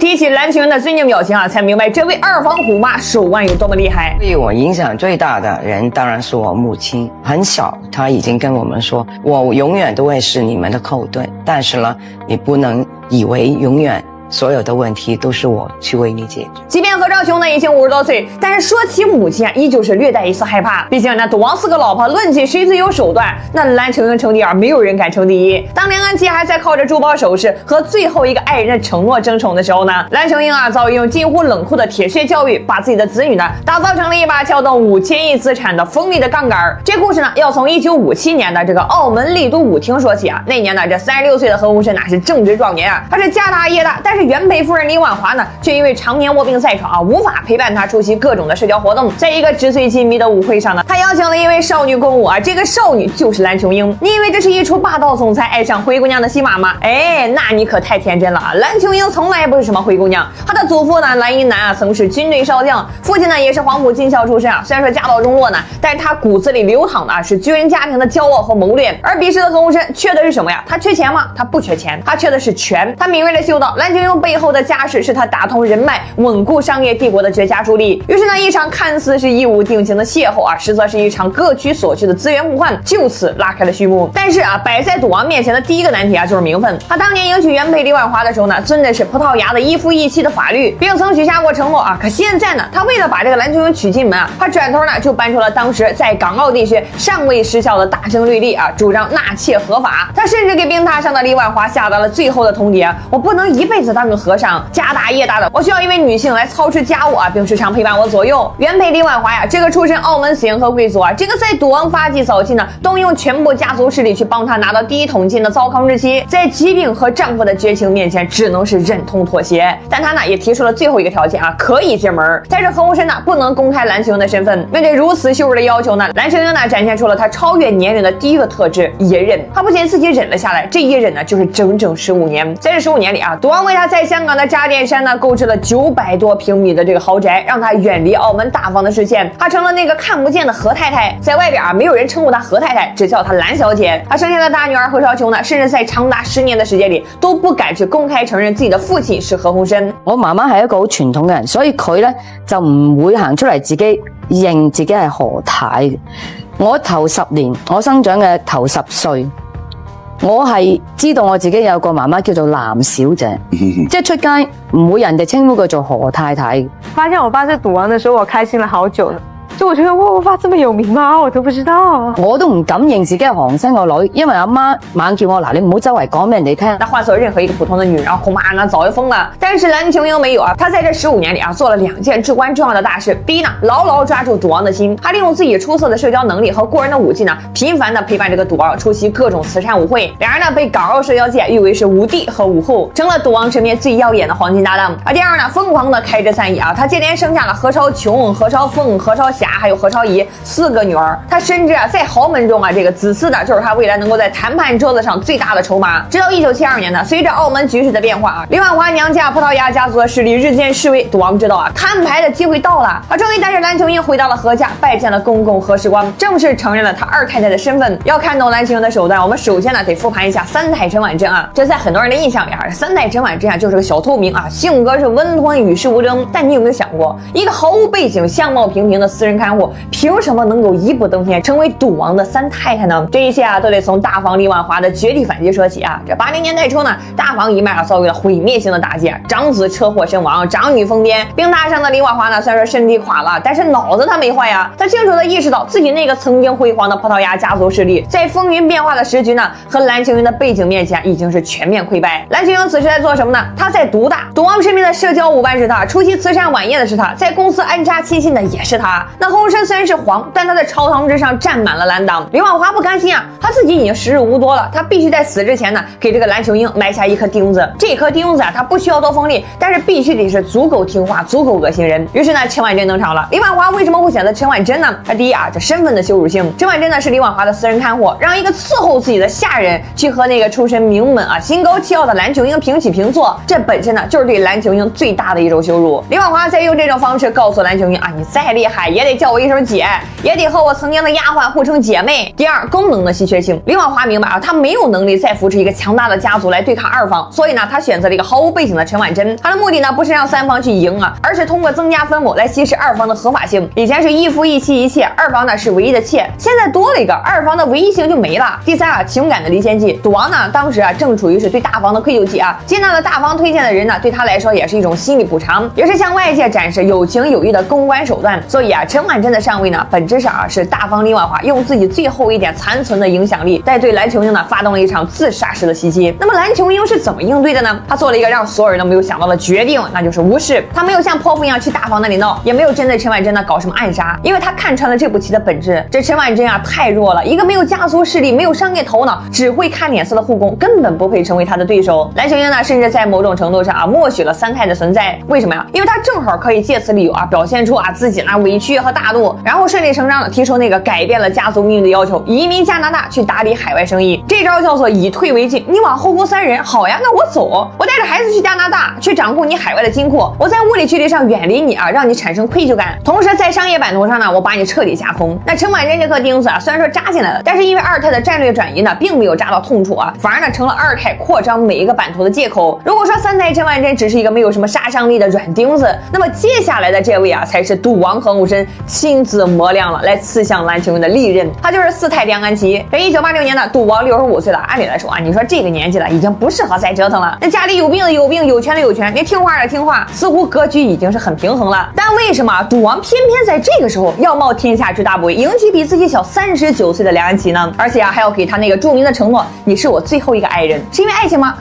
提起蓝秋英的尊敬表情啊，才明白这位二房虎妈手腕有多么厉害。对我影响最大的人当然是我母亲。很小，她已经跟我们说，我永远都会是你们的后盾，但是呢，你不能以为永远所有的问题都是我去为你解决。即便何超琼呢已经50多岁，但是说起母亲啊，依旧是略带一丝害怕。毕竟那赌王4个老婆，论起谁最有手段，那蓝秋英称第二，没有人敢称第一。当梁安琪还在靠着珠宝首饰和最后一个爱人的承诺争宠的时候呢，蓝秋英啊早已用近乎冷酷的铁血教育，把自己的子女呢打造成了一把撬动5000亿资产的锋利的杠杆。这故事呢要从1957年的这个澳门丽都舞厅说起啊。那年呢，这36岁的何鸿燊那是正值壮年啊，他是家大业大，但是原配夫人李婉华呢，却因为常年卧病在床啊，无法陪伴他出席各种的社交活动。在一个纸醉金迷的舞会上呢，他邀请了一位少女共舞啊，这个少女就是蓝秋英。你以为这是一出霸道总裁爱上灰姑娘的戏码吗？哎，那你可太天真了啊！蓝秋英从来不是什么灰姑娘，她的祖父呢蓝银南啊，曾是军队少将，父亲呢也是黄埔军校出身啊。虽然说家道中落呢，但是他骨子里流淌的是军人家庭的骄傲和谋略。而彼时的何鸿燊缺的是什么呀？他缺钱吗？他不缺钱，他缺的是权。他敏锐地嗅到蓝秋英背后的家世是他打通人脉、稳固商业帝国的绝佳助力。于是呢，一场看似是义务定情的邂逅啊，实则是一场各取所需的资源互换，就此拉开了序幕。但是啊，摆在赌王面前的第一个难题啊，就是名分。他当年迎娶原配李婉华的时候呢，遵的是葡萄牙的一夫一妻的法律，并曾许下过承诺啊。可现在呢，他为了把这个蓝秋英娶进门啊，他转头呢就搬出了当时在港澳地区尚未失效的大声律例啊，主张纳妾合法。他甚至给病榻上的李婉华下达了最后的通牒：我不能一辈子当个和尚，家大业大的，我需要一位女性来操持家务啊，并时常陪伴我左右。原配李婉华呀，这个出身澳门紫银河贵族啊，这个在赌王发迹早期呢，动用全部家族势力去帮他拿到第一桶金的糟糠之妻，在疾病和丈夫的绝情面前，只能是忍痛妥协。但他呢，也提出了最后一个条件啊，可以进门，但是何鸿燊呢，不能公开蓝秋英的身份。面对如此羞辱的要求呢，蓝秋英呢，展现出了他超越年龄的第一个特质——隐忍。他不仅自己忍了下来，这一忍呢，就是整整15年。在这15年里啊，赌王为他在香港的渣甸山呢，购置了900多平米的这个豪宅，让他远离澳门大房的视线。他成了那个看不见的何太太，在外边啊，没有人称呼她何太太，只叫她蓝小姐。他生下的大女儿何超琼呢，甚至在长達10年的時間里，都不敢去公開承認自己的父親是何鴻燊。我媽媽係一個好傳統嘅人，所以佢咧就唔會行出嚟自己認自己係何太嘅。我頭10年，我生長嘅頭10歲。我係知道我自己有個媽媽叫做藍小姐，即係出街唔會人哋稱呼佢做何太太。發現我爸是賭王的時候，我開心了好久了。就我覺得我爸這麼有名嗎？我都不知道。我都唔敢認自己係何鴻燊個女，因為阿媽猛叫我嗱，你唔好周圍講俾人哋聽。那換做任何一個普通的女人，恐怕呢早就瘋了。但是藍秋英沒有啊，她在這15年里啊，做了2件至關重要的大事。第一呢，牢牢抓住賭王的心，她利用自己出色的社交能力和過人的武技呢，頻繁的陪伴這個賭王出席各種慈善舞會。兩人呢被港澳社交界譽為是舞帝和舞後，成了賭王身邊最耀眼的黃金搭檔。而第二呢，瘋狂的開枝散葉啊，她接連生下了何超瓊、何超鳳、何超霞，還有何超儀4個女兒。她深知啊，在豪門中啊，這個子嗣的就是她未來能夠在談判桌子上最大的籌碼。直到1972年呢，隨着澳門局勢的變化啊，李婉華娘家葡萄牙家族的勢力日漸式微，賭王知道啊，攤牌的機會到了啊，終於帶着藍秋英回到了何家，拜見了公公何時光，正式承認了她二太太的身份。要看懂藍秋英的手段，我們首先呢得復盤一下3代陳婉珍啊。這在很多人的印象裡啊，3代陳婉珍啊就是個小透明啊，性格是溫吞與世無爭。但你有沒有想過，一個毫無背景、相貌平平的私人看護，憑什麼能夠一步登天，成為賭王的3太太呢？這一切啊都得從大房李婉華的絕地反擊說起啊。這80年代初呢，大房一脈啊遭遇了毀滅性的打擊，長子車禍身亡，長女瘋癲。病榻上的李婉華呢，雖然說身體垮了，但是腦子他沒壞呀。他清楚地意識到自己那個曾經輝煌的葡萄牙家族勢力，在風雲變化的時局呢，和藍秋英的背景面前已經是全面潰敗。藍秋英此時在做什麼呢？他在獨大，賭王身邊的社交舞伴是他，出席慈善晚宴的是他，在公司安插親信的也是他。那鴻燊雖然是皇，但他的朝堂之上站滿了藍黨。李婉華不甘心啊，他自己已經時日無多了，他必須在死之前呢，給這個藍秋英埋下一顆釘子。這顆釘子啊，他不需要多鋒利，但是必須得是足夠聽話，足夠惡心人。於是呢，陳婉珍登場了。李婉華為什麼會選擇陳婉珍呢？第一啊，這身份的羞辱性。陳婉珍呢是李婉華的私人看護，讓一個伺候自己的下人去和那個出身名門啊、心高氣傲的藍秋英平起平坐，這本身呢就是對藍秋英最大的一種羞辱。李婉華再用這種方式告訴藍秋英啊，你再厲害也得叫我一声姐，也得和我曾经的丫鬟互称姐妹。第二，功能的稀缺性。林婉华明白啊，他没有能力再扶持一个强大的家族来对抗二方，所以呢，他选择了一个毫无背景的陈婉珍。他的目的呢，不是让三方去赢啊，而是通过增加分母来稀释二方的合法性。以前是一夫一妻一妾，二方呢是唯一的妾，现在多了一个二方的唯一性就没了。第三啊，情感的离间计。赌王呢，当时啊正处于是对大方的愧疚期啊，接纳了大方推荐的人呢，对他来说也是一种心理补偿，也是向外界展示有情有义的公关手段。所以啊，陈婉珍的上位呢，本质上啊是大方林婉华用自己最后一点残存的影响力，在对蓝琼英呢发动了一场自杀式的袭击。那么蓝琼英是怎么应对的呢？他做了一个让所有人都没有想到的决定，那就是无视。他没有像泼妇一样去大方那里闹，也没有针对陈婉珍呢搞什么暗杀，因为他看穿了这步棋的本质。这陈婉珍啊太弱了，一个没有家族势力、没有商业头脑、只会看脸色的护工，根本不配成为他的对手。蓝琼英呢，甚至在某种程度上啊默许了三太的存在。为什么呀？因为他正好可以借此理由啊表现出啊自己呢委屈和大度，然后顺理成章的提出那个改变了家族命运的要求，移民加拿大去打理海外生意。这招叫做以退为进。你往后宫三人，好呀，那我走，我带着孩子去加拿大，去掌控你海外的金库。我在物理距离上远离你啊，让你产生愧疚感。同时在商业版图上呢，我把你彻底架空。那陈婉珍这颗钉子啊，虽然说扎进来了，但是因为二太的战略转移呢，并没有扎到痛处啊，反而呢成了二太扩张每一个版图的借口。如果说三太陈婉珍只是一个没有什么杀伤力的软钉子，那么接下来的这位啊，才是赌王何鸿燊亲自磨亮了来刺向蓝琼英的利刃，他就是四太梁安琪。这1986年的赌王65岁了，按理来说啊，你说这个年纪了，已经不适合再折腾了。那家里有病的有病，有权的有权，你听话的听话，似乎格局已经是很平衡了。但为什么赌王偏偏在这个时候要冒天下之大不韪，迎娶比自己小39岁的梁安琪呢？而且啊，还要给他那个著名的承诺，你是我最后一个爱人，是因为爱情吗？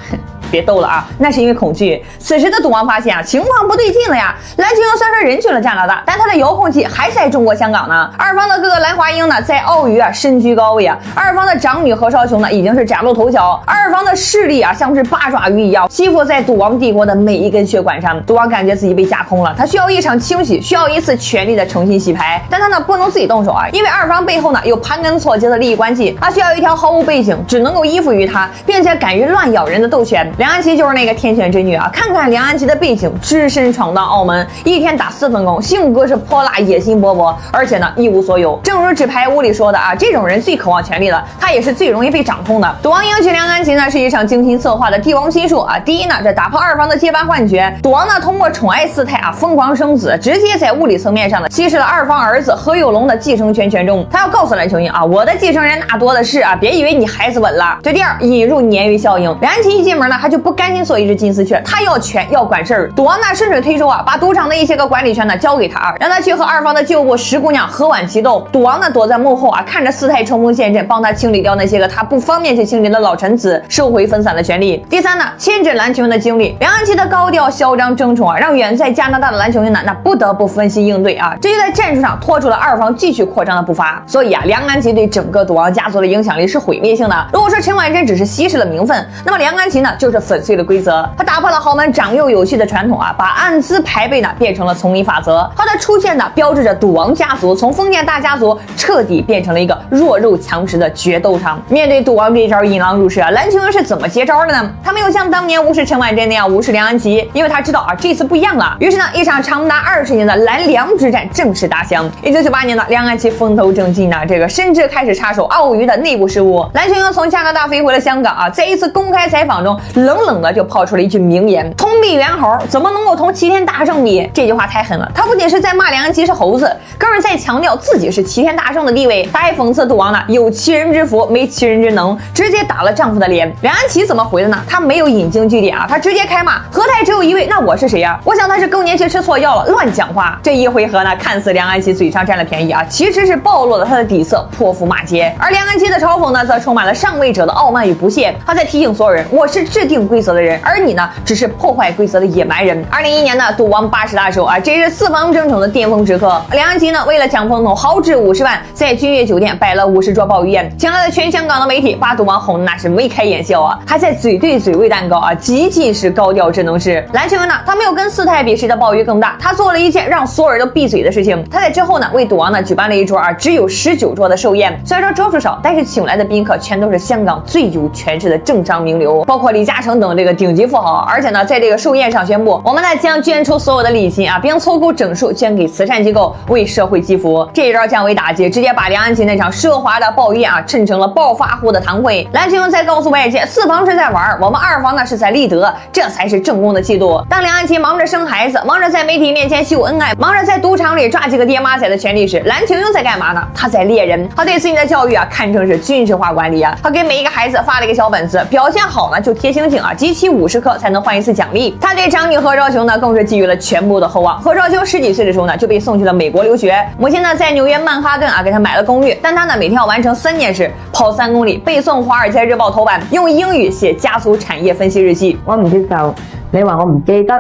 别逗了啊，那是因为恐惧。此时的赌王发现啊，情况不对劲了呀。蓝琼英虽然人去了加拿大，但他的遥控器还在中国香港呢。二方的哥哥蓝华英呢，在澳娱啊身居高位啊。二方的长女何少琼呢，已经是崭露头角。二方的势力啊，像是八爪鱼一样吸附在赌王帝国的每一根血管上。赌王感觉自己被架空了，他需要一场清洗，需要一次权力的重新洗牌。但他呢，不能自己动手啊，因为二方背后呢有盘根错节的利益关系，他需要一条毫无背景，只能够依附于他，并且敢于乱咬人的斗犬。梁安琪就是那个天选之女啊！看看梁安琪的背景，只身闯荡澳门，一天打4份工，性格是泼辣、野心勃勃，而且呢一无所有。正如纸牌屋里说的啊，这种人最渴望权力了，他也是最容易被掌控的。赌王迎娶梁安琪呢，是一场精心策划的帝王心术啊！第一呢，这打破二方的接班幻觉，赌王呢通过宠爱四太啊，疯狂生子，直接在物理层面上呢稀释了二方儿子何有龙的继承权权重。他要告诉蓝琼英啊，我的继承人那多的是啊，别以为你孩子稳了。这第二，引入鲶鱼效应。梁安琪一进门呢，他就不甘心做一只金丝雀，他要权要管事儿。赌王呢顺水推舟啊，把赌场的一些个管理权呢交给他，让他去和二方的旧部石姑娘何婉琪斗。赌王呢躲在幕后啊，看着四太冲锋陷阵，帮他清理掉那些个他不方便去清理的老臣子，收回分散的权力。第三呢，牵制蓝琼英的精力。梁安琪的高调嚣张争宠啊，让远在加拿大的蓝琼英呢，那不得不分析应对啊，这就在战术上拖住了二方继续扩张的步伐。所以啊，梁安琪对整个赌王家族的影响力是毁灭性的。如果说陈婉珍只是稀释了名分，那么梁安琪呢就是粉碎了规则，他打破了豪门长幼有序的传统啊，把按资排辈呢变成了丛林法则。他的出现呢，标志着赌王家族从封建大家族彻底变成了一个弱肉强食的决斗场。面对赌王这一招引狼入室啊，蓝琼英是怎么接招的呢？他没有像当年无视陈婉珍那样无视梁安琪，因为他知道啊这次不一样了。于是呢，一场长达20年的蓝梁之战正式打响。1998年呢，梁安琪风头正劲呢，这个甚至开始插手澳娱的内部事务。蓝琼英从加拿大飞回了香港啊，在一次公开采访中，冷冷的就抛出了一句名言：通臂猿猴怎么能够同齐天大圣比？这句话太狠了，他不仅是在骂梁安琪是猴子，更是在强调自己是齐天大圣的地位。他还讽刺赌王呢有其人之福，没其人之能，直接打了丈夫的脸。梁安琪怎么回的呢？他没有引经据典啊，他直接开骂：何太只有一位，那我是谁呀？我想他是更年期吃错药了，乱讲话。这一回合呢，看似梁安琪嘴上占了便宜啊，其实是暴露了他的底色，泼妇骂街。而梁安琪的嘲讽呢，则充满了上位者的傲慢与不屑。他在提醒所有人，我是制定规则的人，而你呢，只是破坏规则的野蛮人。2001年呢，赌王80大寿啊，这是四方争宠的巅峰时刻。梁安琪呢，为了抢风头，豪掷50万，在君悦酒店摆了50桌鲍鱼宴，请来了全香港的媒体，把赌王哄的那是眉开眼笑啊，还在嘴对嘴喂蛋糕啊，极尽是高调智能事。蓝琼英呢，他没有跟四太比谁的鲍鱼更大，他做了一件让所有人都闭嘴的事情。他在之后呢，为赌王呢举办了一桌啊只有19桌的寿宴，虽然说桌数少，但是请来的宾客全都是香港最有权势的政商名流，包括李嘉嘉诚等这个顶级富豪，而且呢，在这个寿宴上宣布，我们呢将捐出所有的礼金啊，并凑够整数捐给慈善机构，为社会祈福。这一招降维打击，直接把梁安琪那场奢华的抱怨啊，衬成了暴发户的堂会。蓝青才告诉外界，四房是在玩，我们二房呢是在立德，这才是正宫的气度。当梁安琪忙着生孩子，忙着在媒体面前秀恩爱，忙着在赌场里抓几个爹妈仔的权利时，蓝青在干嘛呢？他在猎人。他对自己的教育啊，看成是军事化管理啊。他给每一个孩子发了一个小本子，表现好呢就贴星星啊，集齐50颗才能换一次奖励。他对长女何昭琼呢，更是寄予了全部的厚望。何昭琼10几岁的时候呢，就被送去了美国留学，母亲呢在纽约曼哈顿啊给他买了公寓，但他呢每天要完成3件事：跑3公里，背诵《华尔街日报》头版，用英語寫家族產業分析日記。我唔接受你話我唔記得，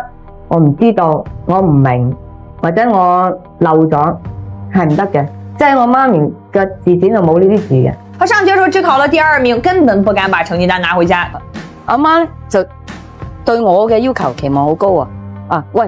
我唔知道，我唔明，或者我漏咗，係唔得嘅。即係我媽咪嘅字典就冇呢啲字嘅。他上學時候只考了第2名，根本不敢把成績單拿回家。阿媽咧就對我嘅要求期望好高啊！啊，喂！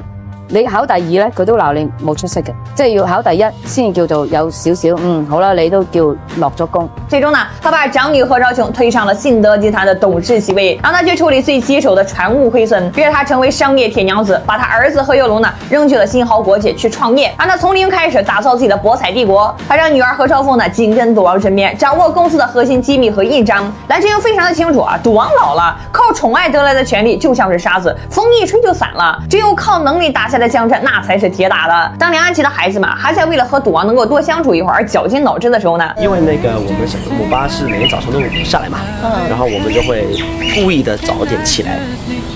你考第2咧，佢都鬧你冇出息嘅，即係要考第1先叫做有少少，好啦，你都叫落咗功。最終呢，他把長女何昭瓊推上了信德集團的董事席位，讓他去處理最棘手的船務虧損，逼着他成為商業鐵娘子，把他兒子何猷龍呢扔去了新濠國際去創業，讓他從零開始打造自己的博彩帝國。他讓女兒何超鳳呢緊跟賭王身邊，掌握公司的核心機密和印章。藍青非常的清楚啊，賭王老了，靠寵愛得來的權力就像是沙子，風一吹就散了，只有靠能力打下的江山，那才是鐵打的。當梁安琪的孩子們還在為了和賭王能夠多相處一會兒而絞盡腦汁的時候呢，因為那個我們小的姆巴是每天早上都下來嘛，然後我們就會故意的早點起來，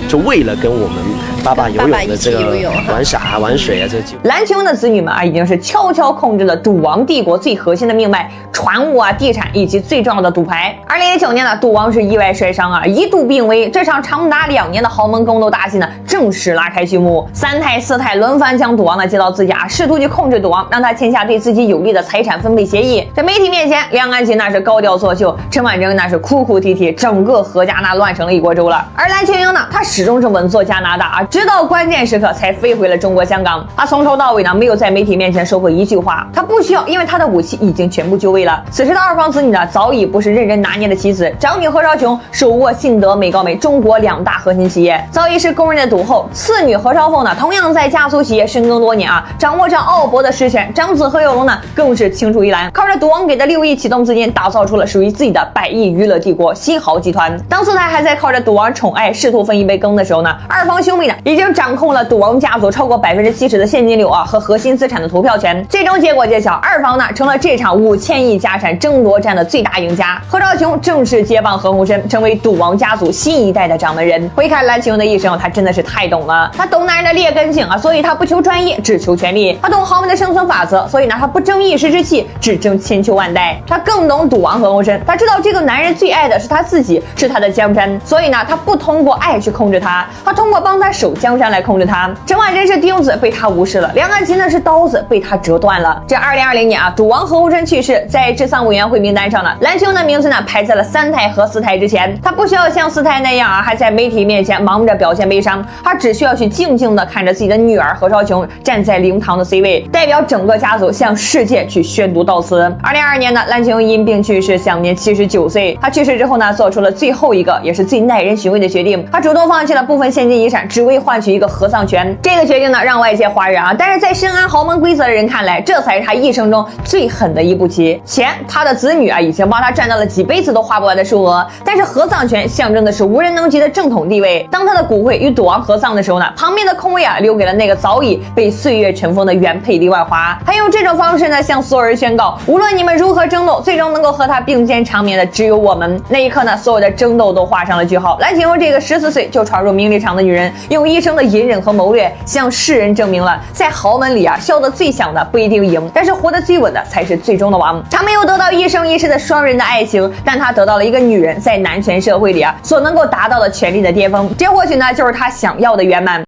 就為了跟我們爸爸游泳的這個玩耍啊、玩水啊這個。藍青的子女們啊，已經是悄悄控制了賭王帝國最核心的命脈，船務啊、地產以及最重要的賭牌。2019年呢，賭王是意外摔傷啊，一度病危。這場長達2年的豪門宮鬥大戲呢，正式拉開序幕。3胎4胎輪番將賭王呢接到自家，試圖去控制賭王，讓他簽下對自己有利的財產分配協議。在媒體面前，梁安琪那是高調作秀，陳婉貞那是哭哭啼啼，整個何家那亂成了一鍋粥了。而藍青瑩呢，她始終是穩坐加拿大啊，直到關鍵時刻才飛回了中國香港。她從頭到尾呢，沒有在媒體面前說過一句話，她不需要，因為她的武器已經全部就位了。此時的二房子女呢，早已不是任人拿捏的棋子，長女何昭瓊手握信德、美高梅中國2大核心企業，早已是公認的賭後。次女何超鳳呢，同樣在家族企業深耕多年啊，掌握着奧博的實權。長子何猷龍呢，更是青出於藍，靠着賭王給的6億啟動資金，打造出了屬於自己的100億娛樂帝國新濠集團。當四胎還在靠着賭王寵愛試圖分一杯羹的時候呢，二房兄妹呢，已經掌控了賭王家族超過70%的現金流啊和核心資產的投票權。最終結果揭曉，二房呢成了這場5000億家產爭奪戰的最大贏家。何昭瓊正式接棒何鴻燊，成為賭王家族新一代的掌門人。回看藍青瑩的一生，他真的是太懂了。他懂男人的劣根性啊，所以他不求專業，只求權力。他懂豪門的生存法則，所以呢，他不爭一時之氣，只爭千秋萬代。他更懂賭王何鴻燊，他知道這個男人最愛的是他自己，是他的江山，所以呢，他不通過愛去控制他，他通過幫他守江山來控制他。陳婉貞是釘子，被他無視了；梁安琪呢是刀子，被他折斷了。這2020年啊，賭王何鴻燊去世，在治喪委員會名單上呢，藍青瑩的名字呢排在了3胎和4胎之前。他不需要像4胎那樣啊，還在媒體面前忙着表現悲傷，他只需要去靜靜地看着自己的女兒何昭瓊站在靈堂的 C 位，代表整個家族向世界去宣讀悼詞。2022年呢，藍青瑩因病去世，享年79歲。他去世之後呢，做出了最後一個也是最耐人尋味的決定，他主動放棄了部分現金遺產，只為換取一個合葬權。這個決定呢，讓外界譁然啊，但是在深谙豪門規則的人看來，這才是他一生中最狠的一步棋。錢，他的子女啊，已經幫他賺到了幾輩子都花不完的數額，但是合葬權象徵的是無人能及的正統地位。當他的骨灰與賭王合葬的時候呢，旁邊的空位啊，留給了那個早已被歲月塵封的原配李萬華。他用這種方式呢，向所有人宣告，無論你們如何爭鬥，最終能夠和他並肩長眠的只有我們。那一刻呢，所有的爭鬥都畫上了句號。藍青瑩這個14歲就闖入名利場的女人，用一生的隱忍和謀略，向世人證明了，在豪門裡啊，笑得最響的不一定贏，但是活得最穩的才是最終的王。他沒有得到一生一世的雙人的愛情，但他得到了一個女人在男權社會裡啊，所能夠達到的權力的巔峰。這或許呢，就是他想要的圓滿。